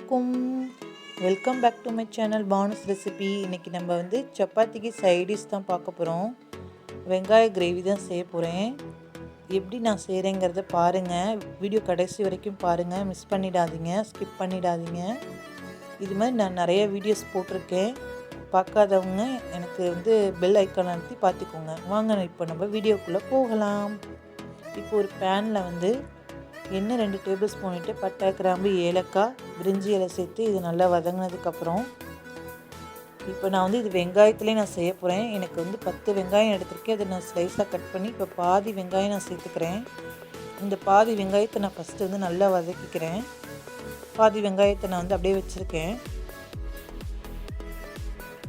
அலைக்கும். Welcome back to my channel Banu's recipe. இன்றைக்கி நம்ம வந்து சப்பாத்திக்கு சைடிஷ் தான் பார்க்க போகிறோம். வெங்காய கிரேவி தான் செய்ய போகிறேன். எப்படி நான் செய்கிறேங்கிறத பாருங்கள். வீடியோ கடைசி வரைக்கும் பாருங்கள், மிஸ் பண்ணிடாதீங்க, ஸ்கிப் பண்ணிடாதீங்க. இது மாதிரி நான் நிறைய வீடியோஸ் போட்டிருக்கேன். பார்க்காதவங்க எனக்கு வந்து பெல் ஐக்கான் அழுத்தி பார்த்துக்கோங்க. வாங்க இப்போ நம்ம வீடியோக்குள்ளே போகலாம். இப்போ ஒரு பேனில் வந்து எண்ணெய் 2 டேபிள் ஸ்பூன் விட்டு பட்டை, கிராம்பு, ஏலக்காய், பிரிஞ்சி இலை சேர்த்து இது நல்லா வதங்கினதுக்கப்புறம் இப்போ நான் வந்து இது வெங்காயத்துலேயே நான் செய்ய போகிறேன். எனக்கு வந்து 10 வெங்காயம் எடுத்திருக்கேன். அதை நான் ஸ்லைஸாக கட் பண்ணி இப்போ பாதி வெங்காயம் நான் சேர்த்துக்கிறேன். இந்த பாதி வெங்காயத்தை நான் ஃபஸ்ட்டு வந்து நல்லா வதக்கிக்கிறேன். பாதி வெங்காயத்தை நான் வந்து அப்படியே வச்சுருக்கேன்.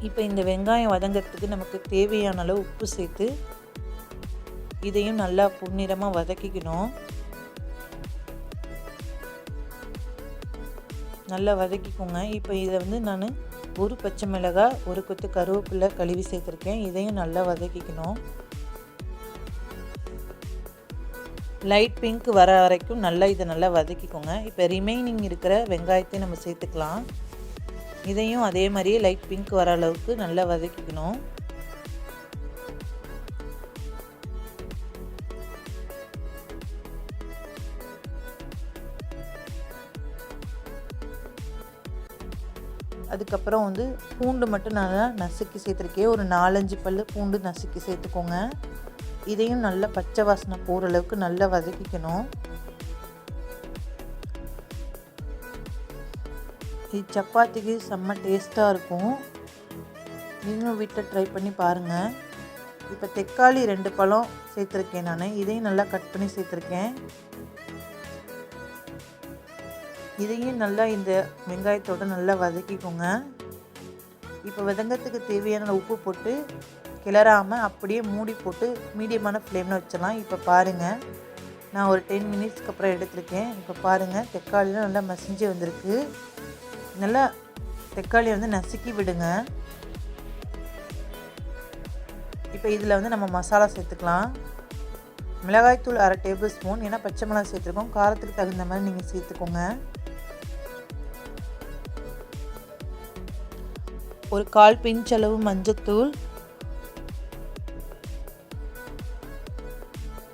இப்போ இந்த வெங்காயம் வதங்கிறதுக்கு நமக்கு தேவையான அளவு உப்பு சேர்த்து இதையும் நல்லா பொன்னிறமாக வதக்கிக்கணும். நல்லா வதக்கிக்கோங்க. இப்போ இதை வந்து நான் ஒரு பச்சை மிளகாய், ஒரு கொத்து கருவேப்பிலை கழுவி சேர்த்துருக்கேன். இதையும் நல்லா வதக்கிக்கணும். லைட் பிங்க் வர வரைக்கும் நல்லா இதை நல்லா வதக்கிக்கோங்க. இப்போ ரிமைனிங் இருக்கிற வெங்காயத்தையும் நம்ம சேர்த்துக்கலாம். இதையும் அதே மாதிரியே லைட் பிங்க் வர அளவுக்கு நல்லா வதக்கிக்கணும். அதுக்கப்புறம் வந்து பூண்டு மட்டும் நல்லா நசுக்கி சேர்த்துருக்கேன். ஒரு 4-5 பல் பூண்டு நசுக்கி சேர்த்துக்கோங்க. இதையும் நல்லா பச்சை வாசனை போகிற அளவுக்கு நல்லா வதக்கிக்கணும். இது சப்பாத்திக்கு செம்ம டேஸ்ட்டாக இருக்கும். நீங்களும் வீட்டில் ட்ரை பண்ணி பாருங்கள். இப்போ தக்காளி 2 பழம் சேர்த்துருக்கேன் நான். இதையும் நல்லா கட் பண்ணி சேர்த்துருக்கேன். இதையும் நல்லா இந்த வெங்காயத்தோடு நல்லா வதக்கிக்கோங்க. இப்போ வதங்கிறதுக்கு தேவையான உப்பு போட்டு கிளறாமல் அப்படியே மூடி போட்டு மீடியமான ஃப்ளேமில் வச்சிடலாம். இப்போ பாருங்கள், நான் ஒரு 10 மினிட்ஸ்க்கு அப்புறம் எடுத்துருக்கேன். இப்போ பாருங்கள், தக்காளிலாம் நல்லா மசிஞ்சு வந்திருக்கு. நல்லா தக்காளியை வந்து நசுக்கி விடுங்க. இப்போ இதில் வந்து நம்ம மசாலா சேர்த்துக்கலாம். மிளகாய்த்தூள் 1/2 டேபிள் ஸ்பூன், ஏன்னா பச்சை மிளகாய் சேர்த்துருக்கோம். காரத்துக்கு தகுந்த மாதிரி நீங்கள் சேர்த்துக்கோங்க. ஒரு 1/4 பிஞ்ச் அளவு மஞ்சத்தூள்,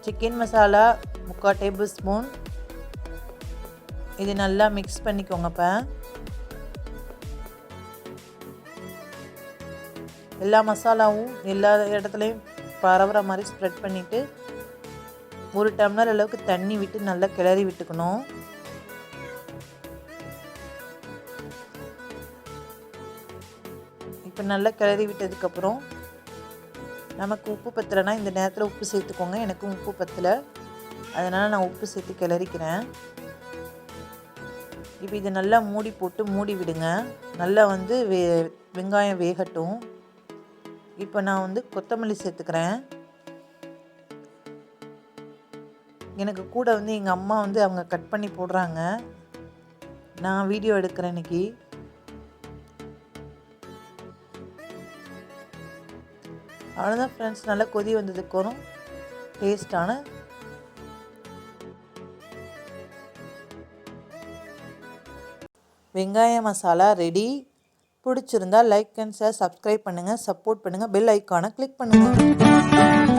சிக்கன் மசாலா 3/4 டேபிள் ஸ்பூன். இது நல்லா மிக்ஸ் பண்ணிக்கோங்க. இப்போ எல்லா மசாலாவும் எல்லா இடத்துலையும் பரவுற மாதிரி ஸ்ப்ரெட் பண்ணிவிட்டு 1 டம்ளர் அளவுக்கு தண்ணி விட்டு நல்லா கிளறி விட்டுக்கணும். இப்போ நல்லா கிளறி விட்டதுக்கப்புறம் நமக்கு உப்பு பத்தலைன்னா இந்த நேரத்தில் உப்பு சேர்த்துக்கோங்க. எனக்கும் உப்பு பத்தலை, அதனால் நான் உப்பு சேர்த்து கிளறிக்கிறேன். இப்போ இதை நல்லா மூடி போட்டு மூடி விடுங்க. நல்லா வந்து வெங்காயம் வேகட்டும். இப்போ நான் வந்து கொத்தமல்லி சேர்த்துக்கிறேன். எனக்கு கூட வந்து எங்கள் அம்மா வந்து அவங்க கட் பண்ணி போடுறாங்க. நான் வீடியோ எடுக்கிறேன் இன்றைக்கி. அவ்வளோதான் ஃப்ரெண்ட்ஸ், நல்லா கொதி வந்ததுக்கப்புறம் டேஸ்டான வெங்காய மசாலா ரெடி. பிடிச்சிருந்தா லைக் அண்ட் ஷேர், சப்ஸ்கிரைப் பண்ணுங்கள், சப்போர்ட் பண்ணுங்கள், பெல் ஐக்கானை கிளிக் பண்ணுங்கள்.